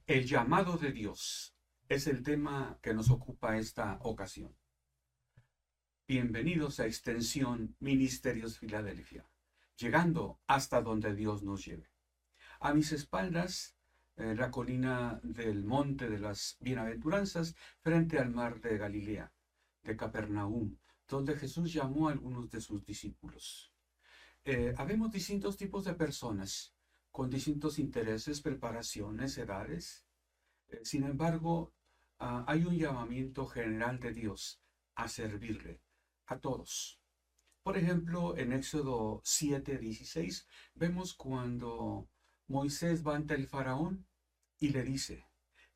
El llamado de Dios es el tema que nos ocupa esta ocasión. Bienvenidos a Extensión Ministerios Filadelfia, llegando hasta donde Dios nos lleve. A mis espaldas, la colina del Monte de las Bienaventuranzas, frente al mar de Galilea, de Capernaum, donde Jesús llamó a algunos de sus discípulos. Habemos distintos tipos de personas, con distintos intereses, preparaciones, edades. Sin embargo, hay un llamamiento general de Dios a servirle a todos. Por ejemplo, en Éxodo 7:16 vemos cuando Moisés va ante el faraón y le dice: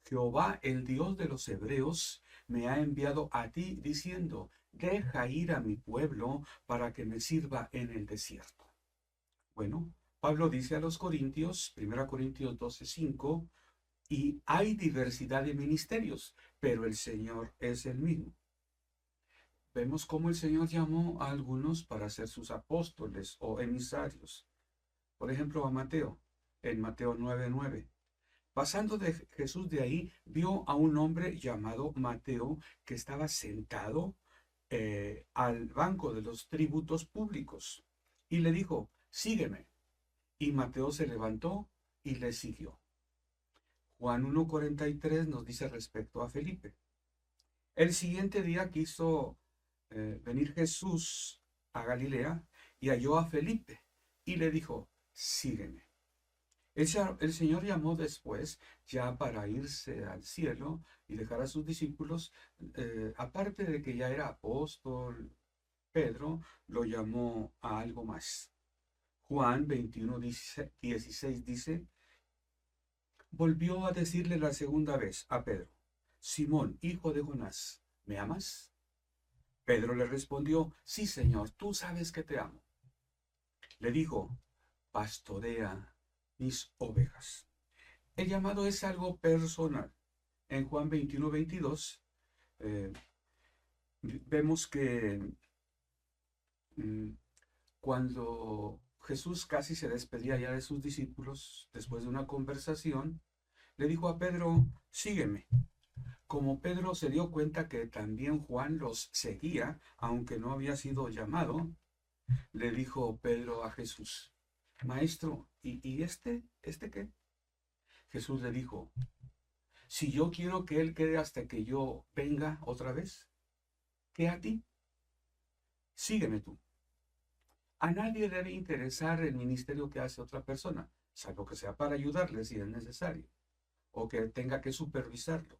Jehová, el Dios de los hebreos, me ha enviado a ti diciendo: deja ir a mi pueblo para que me sirva en el desierto. Bueno, Pablo dice a los Corintios, 1 Corintios 12:5, y hay diversidad de ministerios, pero el Señor es el mismo. Vemos cómo el Señor llamó a algunos para ser sus apóstoles o emisarios. Por ejemplo, a Mateo, en Mateo 9:9. Pasando Jesús de ahí, vio a un hombre llamado Mateo que estaba sentado al banco de los tributos públicos y le dijo: sígueme. Y Mateo se levantó y le siguió. Juan 1:43 nos dice respecto a Felipe. El siguiente día quiso venir Jesús a Galilea y halló a Felipe y le dijo: sígueme. El Señor llamó después, ya para irse al cielo y dejar a sus discípulos, aparte de que ya era apóstol, Pedro lo llamó a algo más. Juan 21:16 dice: volvió a decirle la segunda vez a Pedro: Simón, hijo de Jonás, ¿me amas? Pedro le respondió: sí, Señor, tú sabes que te amo. Le dijo: pastorea mis ovejas. El llamado es algo personal. En Juan 21:22 eh, vemos que mm, cuando Jesús casi se despedía ya de sus discípulos, después de una conversación, le dijo a Pedro: sígueme. Como Pedro se dio cuenta que también Juan los seguía, aunque no había sido llamado, le dijo Pedro a Jesús: Maestro, ¿y este qué? Jesús le dijo: si yo quiero que él quede hasta que yo venga otra vez, ¿qué a ti? Sígueme tú. A nadie debe interesar el ministerio que hace otra persona, salvo que sea para ayudarle si es necesario, o que tenga que supervisarlo.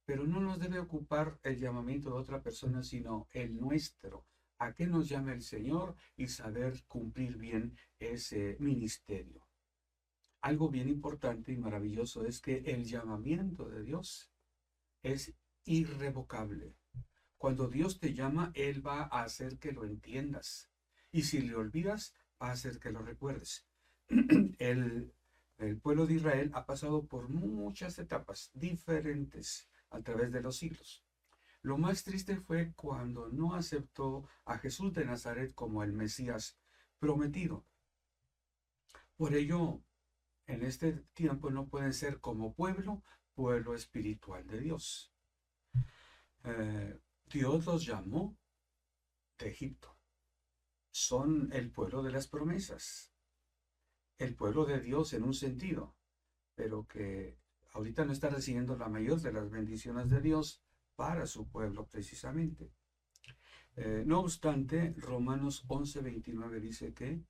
Pero no nos debe ocupar el llamamiento de otra persona, sino el nuestro. ¿A qué nos llama el Señor? Y saber cumplir bien ese ministerio. Algo bien importante y maravilloso es que el llamamiento de Dios es irrevocable. Cuando Dios te llama, Él va a hacer que lo entiendas. Y si le olvidas, va a hacer que lo recuerdes. El, el pueblo de Israel ha pasado por muchas etapas diferentes a través de los siglos. Lo más triste fue cuando no aceptó a Jesús de Nazaret como el Mesías prometido. Por ello, en este tiempo no pueden ser como pueblo espiritual de Dios. Dios los llamó de Egipto. Son el pueblo de las promesas, el pueblo de Dios en un sentido, pero que ahorita no está recibiendo la mayor de las bendiciones de Dios para su pueblo precisamente. No obstante, Romanos 11:29 dice que,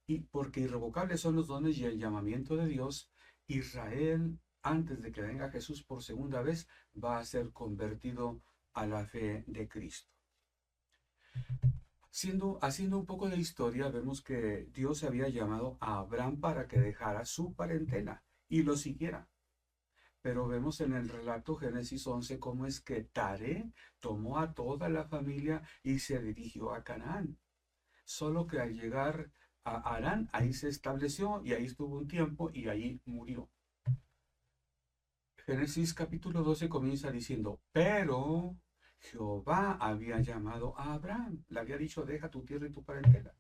y porque irrevocables son los dones y el llamamiento de Dios, Israel, antes de que venga Jesús por segunda vez, va a ser convertido a la fe de Cristo. Haciendo un poco de historia, vemos que Dios había llamado a Abraham para que dejara su parentela y lo siguiera. Pero vemos en el relato Génesis 11 cómo es que Taré tomó a toda la familia y se dirigió a Canaán. Solo que al llegar a Harán, ahí se estableció y ahí estuvo un tiempo y ahí murió. Génesis capítulo 12 comienza diciendo: pero Jehová había llamado a Abraham, le había dicho: deja tu tierra y tu parentela.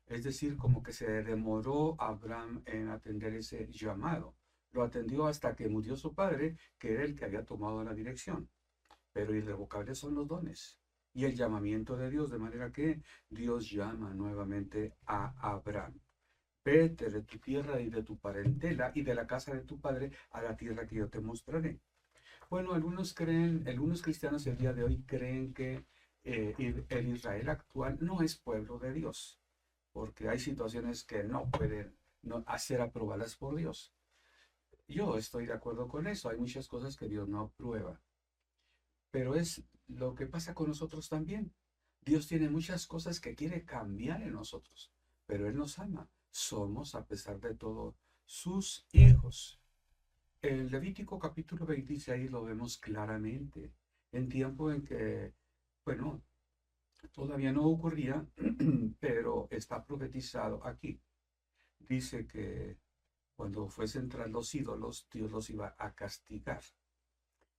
Es decir, como que se demoró Abraham en atender ese llamado. Lo atendió hasta que murió su padre, que era el que había tomado la dirección. Pero irrevocables son los dones y el llamamiento de Dios, de manera que Dios llama nuevamente a Abraham. Vete de tu tierra y de tu parentela y de la casa de tu padre a la tierra que yo te mostraré. Bueno, algunos cristianos el día de hoy creen que el Israel actual no es pueblo de Dios, porque hay situaciones que no pueden ser aprobadas por Dios. Yo estoy de acuerdo con eso, hay muchas cosas que Dios no aprueba, pero es lo que pasa con nosotros también. Dios tiene muchas cosas que quiere cambiar en nosotros, pero Él nos ama. Somos, a pesar de todo, sus hijos. El Levítico capítulo 26 lo vemos claramente, en tiempo en que, bueno, todavía no ocurría, pero está profetizado aquí. Dice que cuando fuesen tras los ídolos, Dios los iba a castigar.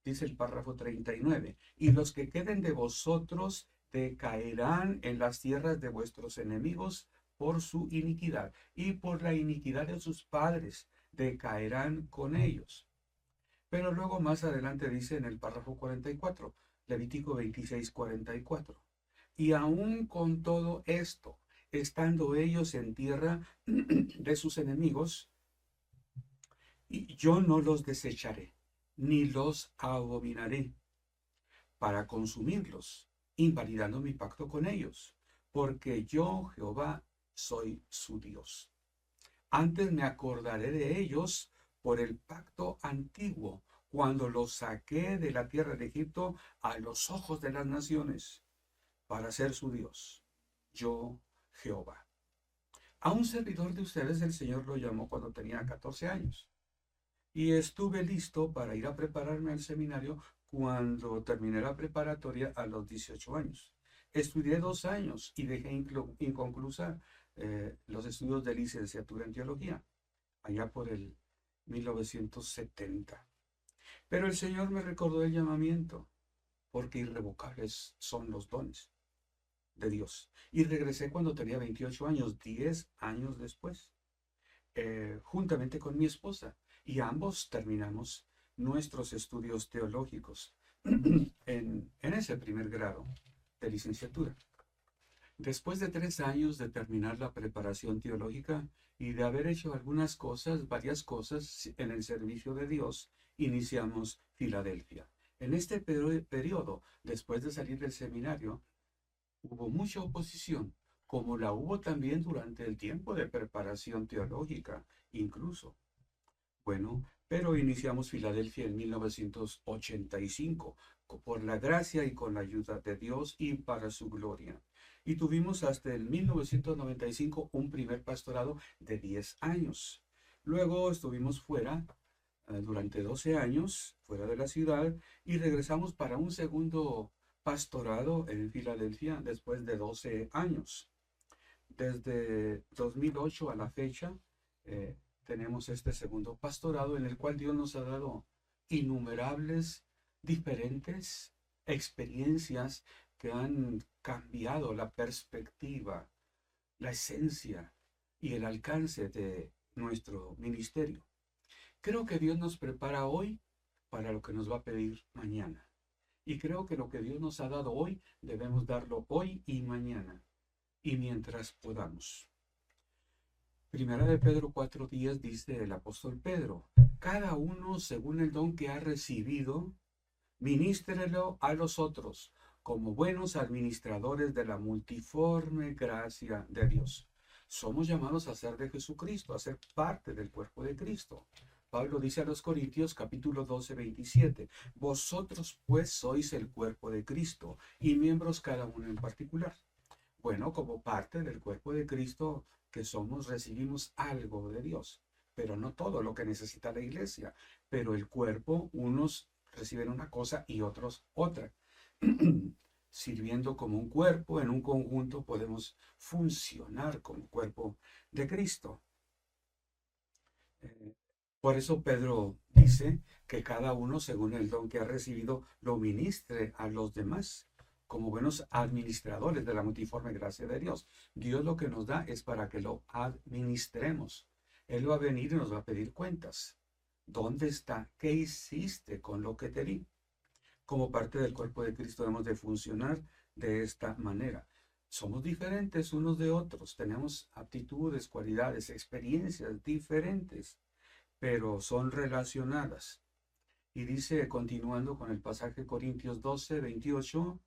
Dice el párrafo 39, y los que queden de vosotros decaerán en las tierras de vuestros enemigos por su iniquidad, y por la iniquidad de sus padres decaerán con ellos. Pero luego más adelante dice en el párrafo 44, Levítico 26, 44, y aún con todo esto, estando ellos en tierra de sus enemigos, y yo no los desecharé, ni los abominaré, para consumirlos, invalidando mi pacto con ellos, porque yo, Jehová, soy su Dios. Antes me acordaré de ellos por el pacto antiguo, cuando los saqué de la tierra de Egipto a los ojos de las naciones, para ser su Dios, yo, Jehová. A un servidor de ustedes el Señor lo llamó cuando tenía 14 años. Y estuve listo para ir a prepararme al seminario cuando terminé la preparatoria a los 18 años. Estudié 2 años y dejé inconclusa los estudios de licenciatura en teología, allá por el 1970. Pero el Señor me recordó el llamamiento, porque irrevocables son los dones de Dios. Y regresé cuando tenía 28 años, 10 años después, juntamente con mi esposa. Y ambos terminamos nuestros estudios teológicos en ese primer grado de licenciatura. Después de 3 años de terminar la preparación teológica y de haber hecho algunas cosas, varias cosas en el servicio de Dios, iniciamos Filadelfia. En este periodo, después de salir del seminario, hubo mucha oposición, como la hubo también durante el tiempo de preparación teológica, incluso. Bueno, pero iniciamos Filadelfia en 1985, por la gracia y con la ayuda de Dios y para su gloria. Y tuvimos hasta el 1995 un primer pastorado de 10 años. Luego estuvimos fuera durante 12 años, fuera de la ciudad, y regresamos para un segundo pastorado en Filadelfia después de 12 años. Desde 2008 a la fecha, tenemos este segundo pastorado en el cual Dios nos ha dado innumerables, diferentes experiencias que han cambiado la perspectiva, la esencia y el alcance de nuestro ministerio. Creo que Dios nos prepara hoy para lo que nos va a pedir mañana. Y creo que lo que Dios nos ha dado hoy, debemos darlo hoy y mañana, y mientras podamos. Primera de Pedro 4:10 dice el apóstol Pedro, cada uno según el don que ha recibido, ministrelo a los otros, como buenos administradores de la multiforme gracia de Dios. Somos llamados a ser de Jesucristo, a ser parte del cuerpo de Cristo. Pablo dice a los Corintios capítulo 12, 27, vosotros pues sois el cuerpo de Cristo y miembros cada uno en particular. Bueno, como parte del cuerpo de Cristo que somos, recibimos algo de Dios, pero no todo lo que necesita la iglesia. Pero el cuerpo, unos reciben una cosa y otros otra. Sirviendo como un cuerpo, en un conjunto podemos funcionar como cuerpo de Cristo. Por eso Pedro dice que cada uno, según el don que ha recibido, lo ministre a los demás, como buenos administradores de la multiforme gracia de Dios. Dios lo que nos da es para que lo administremos. Él va a venir y nos va a pedir cuentas. ¿Dónde está? ¿Qué hiciste con lo que te di? Como parte del cuerpo de Cristo debemos de funcionar de esta manera. Somos diferentes unos de otros, tenemos aptitudes, cualidades, experiencias diferentes, pero son relacionadas. Y dice, continuando con el pasaje Corintios 12, 28,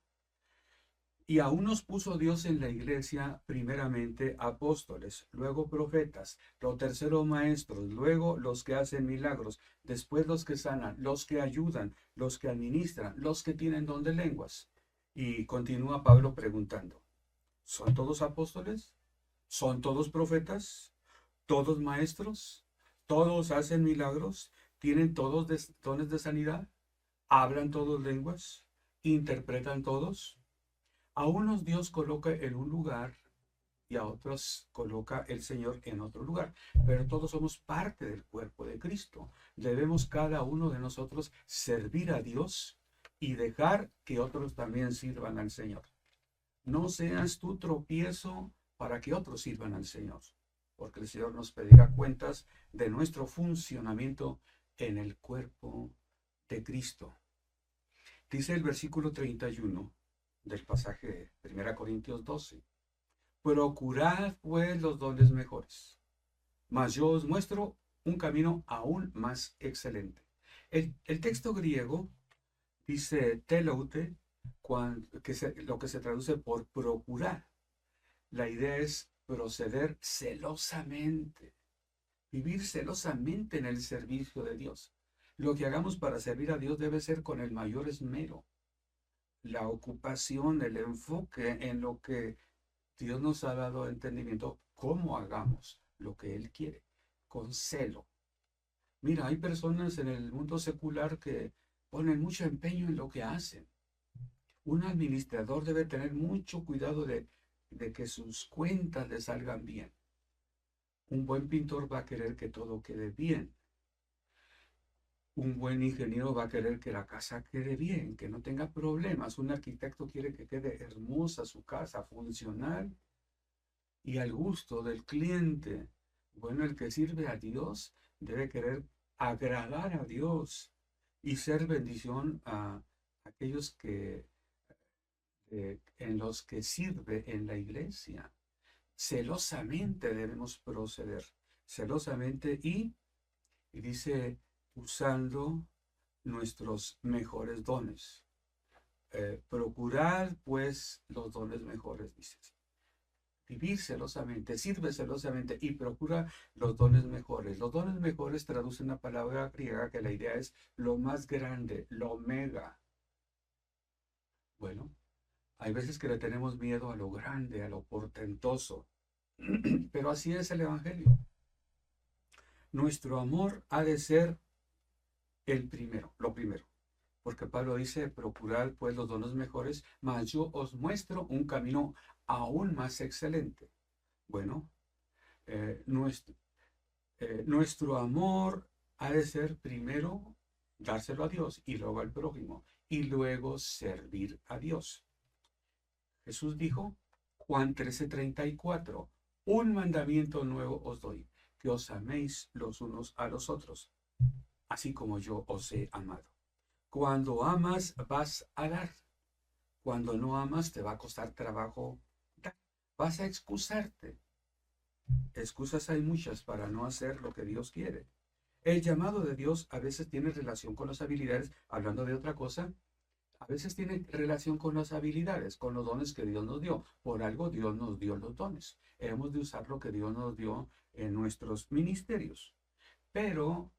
y aún nos puso Dios en la iglesia primeramente apóstoles, luego profetas, lo tercero maestros, luego los que hacen milagros, después los que sanan, los que ayudan, los que administran, los que tienen don de lenguas. Y continúa Pablo preguntando, ¿son todos apóstoles? ¿Son todos profetas? ¿Todos maestros? ¿Todos hacen milagros? ¿Tienen todos dones de sanidad? ¿Hablan todos lenguas? ¿Interpretan todos? A unos Dios coloca en un lugar y a otros coloca el Señor en otro lugar, pero todos somos parte del cuerpo de Cristo. Debemos cada uno de nosotros servir a Dios y dejar que otros también sirvan al Señor. No seas tu tropiezo para que otros sirvan al Señor, porque el Señor nos pedirá cuentas de nuestro funcionamiento en el cuerpo de Cristo. Dice el versículo 31 del pasaje de 1 Corintios 12. Procurad pues los dones mejores, mas yo os muestro un camino aún más excelente. El texto griego dice teloute, lo que se traduce por procurar. La idea es proceder celosamente, vivir celosamente en el servicio de Dios. Lo que hagamos para servir a Dios debe ser con el mayor esmero. La ocupación, el enfoque en lo que Dios nos ha dado entendimiento, cómo hagamos lo que Él quiere, con celo. Mira, hay personas en el mundo secular que ponen mucho empeño en lo que hacen. Un administrador debe tener mucho cuidado de que sus cuentas le salgan bien. Un buen pintor va a querer que todo quede bien. Un buen ingeniero va a querer que la casa quede bien, que no tenga problemas. Un arquitecto quiere que quede hermosa su casa, funcional y al gusto del cliente. Bueno, el que sirve a Dios debe querer agradar a Dios y ser bendición a aquellos en los que sirve en la iglesia. Celosamente debemos proceder, celosamente y dice, usando nuestros mejores dones. Procurar pues los dones mejores, dice. Vivir celosamente, sirve celosamente y procura los dones mejores. Los dones mejores traducen una palabra griega que la idea es lo más grande, lo mega. Bueno, hay veces que le tenemos miedo a lo grande, a lo portentoso, pero así es el Evangelio. Nuestro amor ha de ser el primero, lo primero. Porque Pablo dice, procurad pues los dones mejores, mas yo os muestro un camino aún más excelente. Bueno, nuestro amor ha de ser primero dárselo a Dios y luego al prójimo y luego servir a Dios. Jesús dijo, Juan 13:34, un mandamiento nuevo os doy, que os améis los unos a los otros, así como yo os he amado. Cuando amas vas a dar, cuando no amas te va a costar trabajo dar, vas a excusarte. Excusas hay muchas para no hacer lo que Dios quiere. El llamado de Dios a veces tiene relación con las habilidades, hablando de otra cosa, a veces tiene relación con las habilidades, con los dones que Dios nos dio. Por algo Dios nos dio los dones. Hemos de usar lo que Dios nos dio en nuestros ministerios. Pero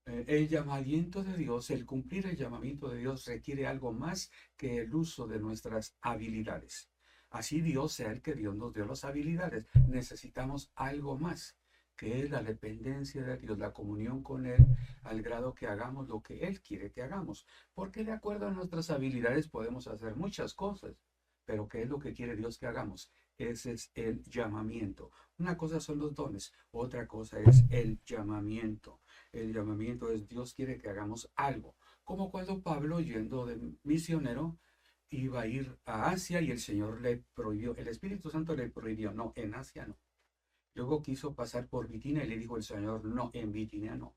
el llamamiento de Dios, el cumplir el llamamiento de Dios requiere algo más que el uso de nuestras habilidades. Así Dios sea el que Dios nos dio las habilidades. Necesitamos algo más, que es la dependencia de Dios, la comunión con Él, al grado que hagamos lo que Él quiere que hagamos. Porque de acuerdo a nuestras habilidades podemos hacer muchas cosas, pero ¿qué es lo que quiere Dios que hagamos? Ese es el llamamiento. Una cosa son los dones, otra cosa es el llamamiento. El llamamiento es Dios quiere que hagamos algo. Como cuando Pablo, yendo de misionero, iba a ir a Asia y el Señor le prohibió, el Espíritu Santo le prohibió, no, en Asia no. Luego quiso pasar por Bitinia y le dijo el Señor, no, en Bitinia no.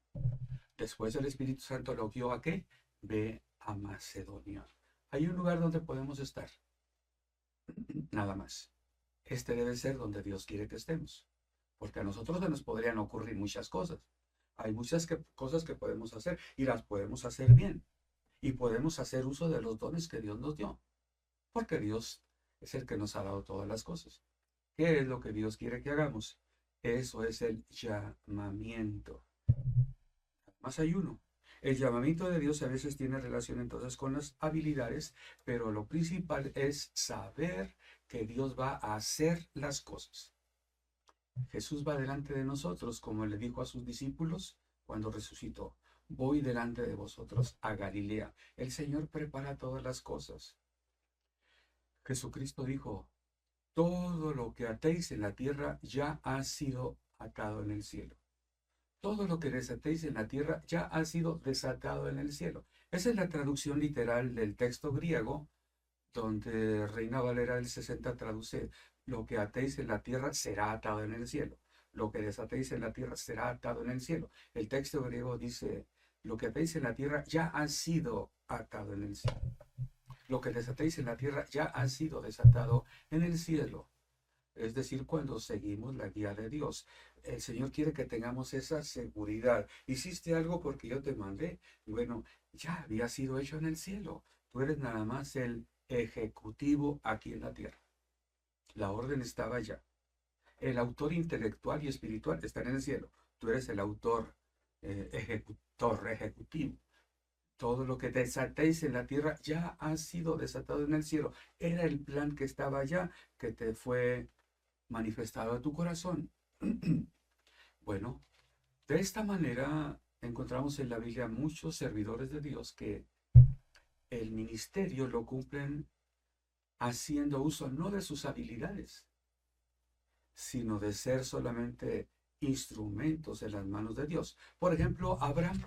Después el Espíritu Santo lo guió a qué? Ve a Macedonia. Hay un lugar donde podemos estar, nada más. Este debe ser donde Dios quiere que estemos, porque a nosotros se nos podrían ocurrir muchas cosas. Hay muchas cosas que podemos hacer y las podemos hacer bien. Y podemos hacer uso de los dones que Dios nos dio, porque Dios es el que nos ha dado todas las cosas. ¿Qué es lo que Dios quiere que hagamos? Eso es el llamamiento. Más hay uno. El llamamiento de Dios a veces tiene relación entonces con las habilidades, pero lo principal es saber que Dios va a hacer las cosas. Jesús va delante de nosotros, como le dijo a sus discípulos cuando resucitó. Voy delante de vosotros a Galilea. El Señor prepara todas las cosas. Jesucristo dijo, todo lo que atéis en la tierra ya ha sido atado en el cielo. Todo lo que desatéis en la tierra ya ha sido desatado en el cielo. Esa es la traducción literal del texto griego, donde Reina Valera del 60 traduce, lo que atéis en la tierra será atado en el cielo. Lo que desatéis en la tierra será atado en el cielo. El texto griego dice, lo que atéis en la tierra ya ha sido atado en el cielo. Lo que desatéis en la tierra ya ha sido desatado en el cielo. Es decir, cuando seguimos la guía de Dios. El Señor quiere que tengamos esa seguridad. Hiciste algo porque yo te mandé. Bueno, ya había sido hecho en el cielo. Tú eres nada más el ejecutivo aquí en la tierra. La orden estaba allá. El autor intelectual y espiritual está en el cielo. Tú eres el autor ejecutivo. Todo lo que desatéis en la tierra ya ha sido desatado en el cielo. Era el plan que estaba allá, que te fue manifestado a tu corazón. Bueno, de esta manera encontramos en la Biblia muchos servidores de Dios que el ministerio lo cumplen haciendo uso no de sus habilidades, sino de ser solamente instrumentos en las manos de Dios. Por ejemplo, Abraham.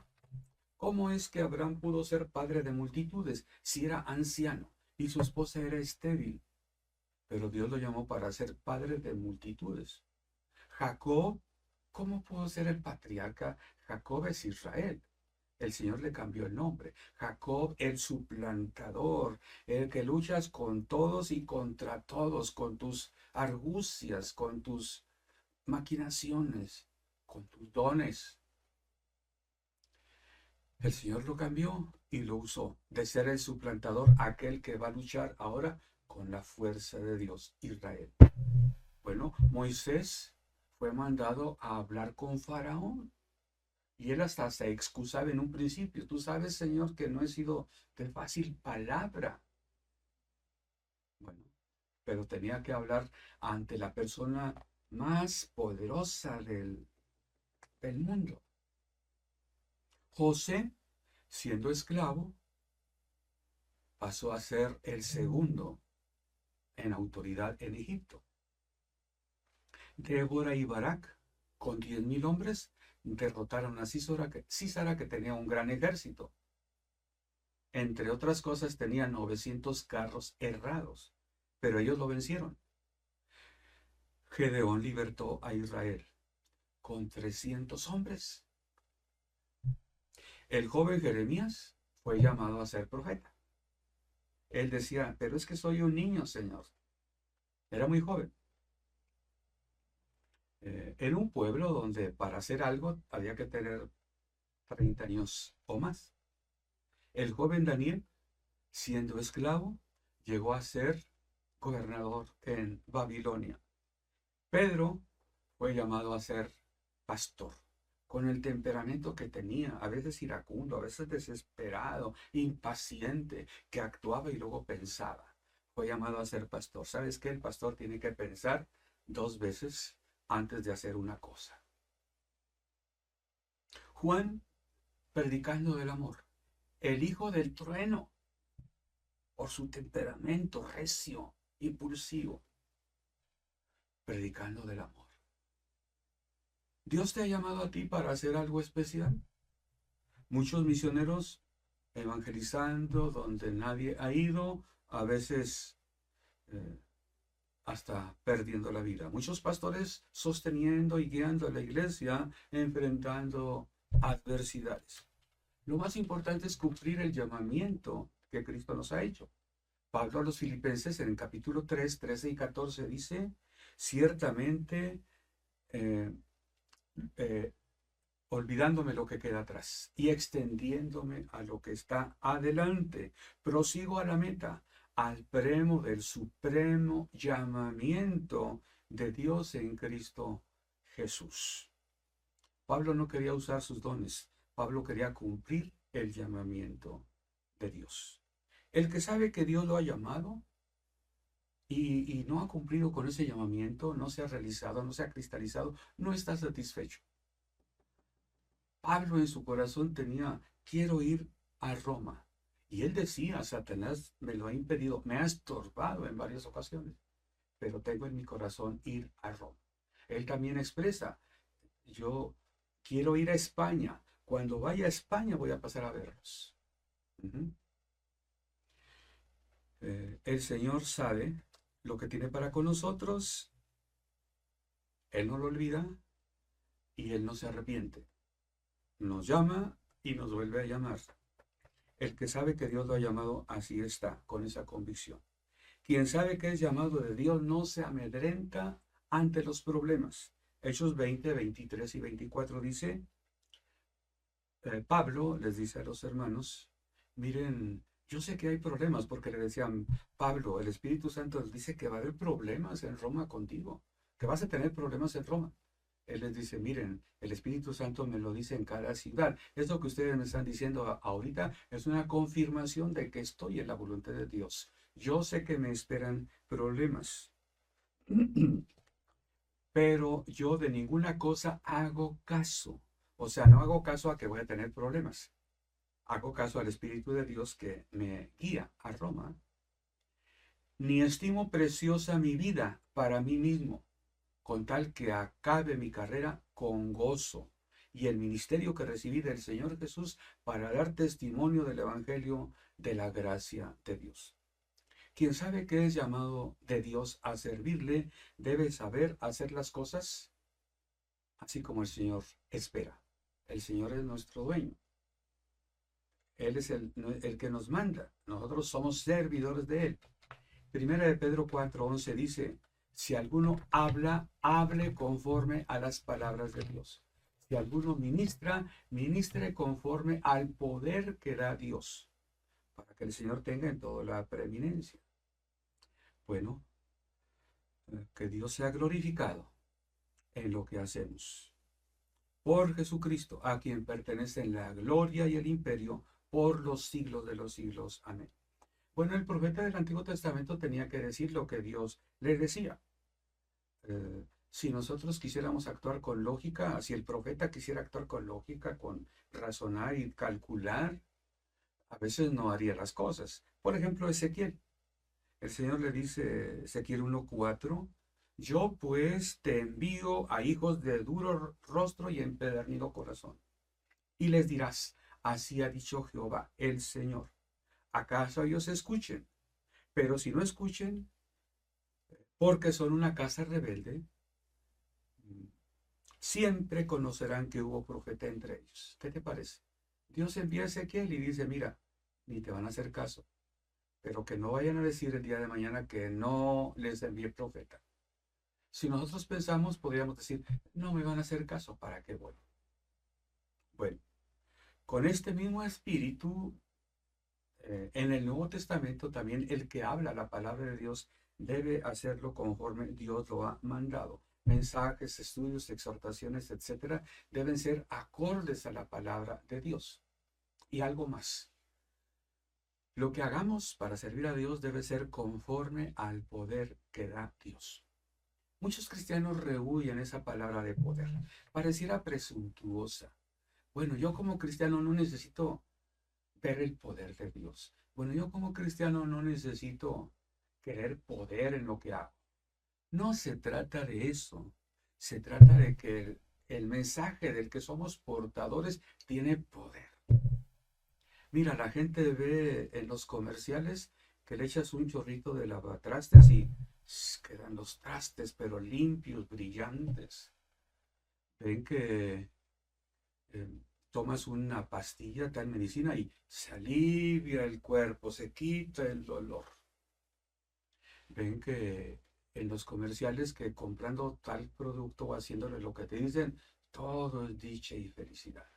¿Cómo es que Abraham pudo ser padre de multitudes si era anciano y su esposa era estéril? Pero Dios lo llamó para ser padre de multitudes. Jacob, ¿cómo pudo ser el patriarca? Jacob es Israel. El Señor le cambió el nombre. Jacob, el suplantador, el que luchas con todos y contra todos, con tus argucias, con tus maquinaciones, con tus dones. El Señor lo cambió y lo usó de ser el suplantador, aquel que va a luchar ahora con la fuerza de Dios, Israel. Bueno, Moisés fue mandado a hablar con Faraón y él hasta se excusaba en un principio. Tú sabes, Señor, que no he sido de fácil palabra. Bueno, pero tenía que hablar ante la persona más poderosa del mundo. José, siendo esclavo, pasó a ser el segundo en autoridad en Egipto. Débora y Barak, con 10,000 hombres, derrotaron a Sísara, que tenía un gran ejército. Entre otras cosas, tenía 900 carros herrados, pero ellos lo vencieron. Gedeón libertó a Israel con 300 hombres. El joven Jeremías fue llamado a ser profeta. Él decía, pero es que soy un niño, Señor. Era muy joven. Era un pueblo donde para hacer algo había que tener 30 años o más. El joven Daniel, siendo esclavo, llegó a ser gobernador en Babilonia. Pedro fue llamado a ser pastor, con el temperamento que tenía, a veces iracundo, a veces desesperado, impaciente, que actuaba y luego pensaba. Fue llamado a ser pastor. ¿Sabes qué? El pastor tiene que pensar 2 veces antes de hacer una cosa. Juan, predicando del amor, el hijo del trueno, por su temperamento recio, impulsivo, predicando del amor. ¿Dios te ha llamado a ti para hacer algo especial? Muchos misioneros evangelizando donde nadie ha ido, a veces hasta perdiendo la vida. Muchos pastores sosteniendo y guiando a la iglesia, enfrentando adversidades. Lo más importante es cumplir el llamamiento que Cristo nos ha hecho. Pablo a los Filipenses en el capítulo 3, 13 y 14 dice, ciertamente, eh, eh, olvidándome lo que queda atrás y extendiéndome a lo que está adelante, prosigo a la meta, al premio del supremo llamamiento de Dios en Cristo Jesús. Pablo no quería usar sus dones, Pablo quería cumplir el llamamiento de Dios. El que sabe que Dios lo ha llamado y no ha cumplido con ese llamamiento, no se ha realizado, no se ha cristalizado, no está satisfecho. Pablo en su corazón tenía, quiero ir a Roma. Y él decía, Satanás me lo ha impedido, me ha estorbado en varias ocasiones, pero tengo en mi corazón ir a Roma. Él también expresa, yo quiero ir a España. Cuando vaya a España voy a pasar a verlos. El Señor sabe lo que tiene para con nosotros. Él no lo olvida y Él no se arrepiente. Nos llama y nos vuelve a llamar. El que sabe que Dios lo ha llamado, así está, con esa convicción. Quien sabe que es llamado de Dios no se amedrenta ante los problemas. Hechos 20, 23 y 24 dice, Pablo les dice a los hermanos, miren, yo sé que hay problemas, porque le decían, Pablo, el Espíritu Santo les dice que va a haber problemas en Roma contigo, que vas a tener problemas en Roma. Él les dice, miren, el Espíritu Santo me lo dice en cada ciudad. Esto que ustedes me están diciendo ahorita es una confirmación de que estoy en la voluntad de Dios. Yo sé que me esperan problemas, pero yo de ninguna cosa hago caso. O sea, no hago caso a que voy a tener problemas. Hago caso al Espíritu de Dios que me guía a Roma. Ni estimo preciosa mi vida para mí mismo, con tal que acabe mi carrera con gozo y el ministerio que recibí del Señor Jesús para dar testimonio del Evangelio de la gracia de Dios. Quien sabe que es llamado de Dios a servirle, debe saber hacer las cosas así como el Señor espera. El Señor es nuestro dueño. Él es el que nos manda. Nosotros somos servidores de Él. Primera de Pedro 4:11 dice, si alguno habla, hable conforme a las palabras de Dios. Si alguno ministra, ministre conforme al poder que da Dios, para que el Señor tenga en todo la preeminencia. Bueno, que Dios sea glorificado en lo que hacemos. Por Jesucristo, a quien pertenecen la gloria y el imperio por los siglos de los siglos. Amén. Bueno, el profeta del Antiguo Testamento tenía que decir lo que Dios le decía. Si nosotros quisiéramos actuar con lógica, si el profeta quisiera actuar con lógica, con razonar y calcular, a veces no haría las cosas. Por ejemplo, Ezequiel. El Señor le dice, Ezequiel 1:4, yo pues te envío a hijos de duro rostro y empedernido corazón. Y les dirás, así ha dicho Jehová, el Señor. ¿Acaso ellos escuchen? Pero si no escuchen, porque son una casa rebelde, siempre conocerán que hubo profeta entre ellos. ¿Qué te parece? Dios envía a Ezequiel y dice, mira, ni te van a hacer caso, pero que no vayan a decir el día de mañana que no les envié profeta. Si nosotros pensamos, podríamos decir, no me van a hacer caso, ¿para qué voy? Bueno, con este mismo espíritu, en el Nuevo Testamento también el que habla la palabra de Dios debe hacerlo conforme Dios lo ha mandado. Mensajes, estudios, exhortaciones, etcétera, deben ser acordes a la palabra de Dios. Y algo más. Lo que hagamos para servir a Dios debe ser conforme al poder que da Dios. Muchos cristianos rehuyen esa palabra de poder. Pareciera presuntuosa. Bueno, yo como cristiano no necesito ver el poder de Dios. Bueno, yo como cristiano no necesito querer poder en lo que hago. No se trata de eso. Se trata de que el mensaje del que somos portadores tiene poder. Mira, la gente ve en los comerciales que le echas un chorrito de lavatrastes y quedan los trastes, pero limpios, brillantes. Ven que tomas una pastilla, tal medicina y se alivia el cuerpo, se quita el dolor. Ven que en los comerciales que comprando tal producto o haciéndole lo que te dicen, todo es dicha y felicidad.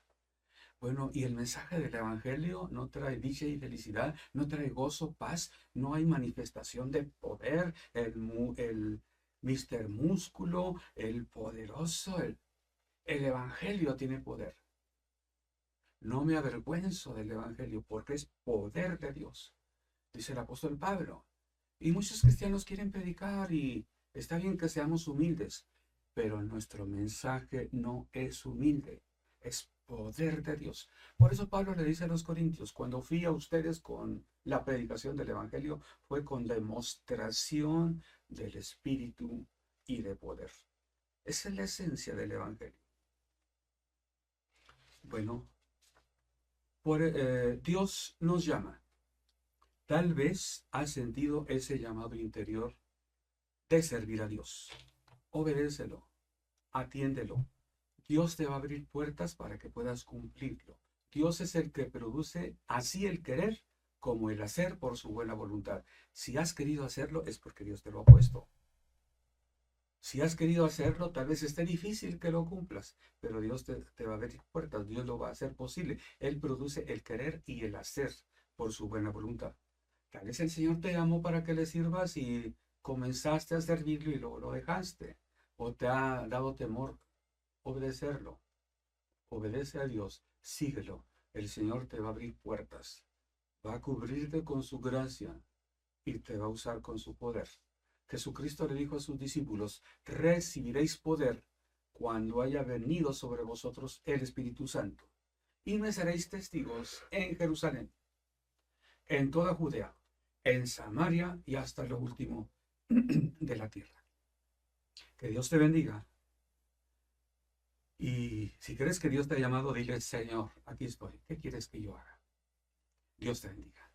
Bueno, y el mensaje del Evangelio no trae dicha y felicidad, no trae gozo, paz, no hay manifestación de poder, el Mister Músculo, el poderoso, el Evangelio tiene poder. No me avergüenzo del Evangelio porque es poder de Dios, dice el apóstol Pablo. Y muchos cristianos quieren predicar y está bien que seamos humildes, pero nuestro mensaje no es humilde, es poder de Dios. Por eso Pablo le dice a los corintios, cuando fui a ustedes con la predicación del Evangelio, fue con demostración del Espíritu y de poder. Esa es la esencia del Evangelio. Bueno, Dios nos llama. Tal vez has sentido ese llamado interior de servir a Dios. Obedécelo, atiéndelo. Dios te va a abrir puertas para que puedas cumplirlo. Dios es el que produce así el querer como el hacer por su buena voluntad. Si has querido hacerlo es porque Dios te lo ha puesto. Si has querido hacerlo, tal vez esté difícil que lo cumplas, pero Dios te va a abrir puertas, Dios lo va a hacer posible. Él produce el querer y el hacer por su buena voluntad. Tal vez el Señor te llamó para que le sirvas y comenzaste a servirlo y luego lo dejaste. O te ha dado temor obedecerlo. Obedece a Dios, síguelo. El Señor te va a abrir puertas. Va a cubrirte con su gracia y te va a usar con su poder. Jesucristo le dijo a sus discípulos, recibiréis poder cuando haya venido sobre vosotros el Espíritu Santo. Y me seréis testigos en Jerusalén, en toda Judea, en Samaria y hasta lo último de la tierra. Que Dios te bendiga. Y si crees que Dios te ha llamado, dile, Señor, aquí estoy. ¿Qué quieres que yo haga? Dios te bendiga.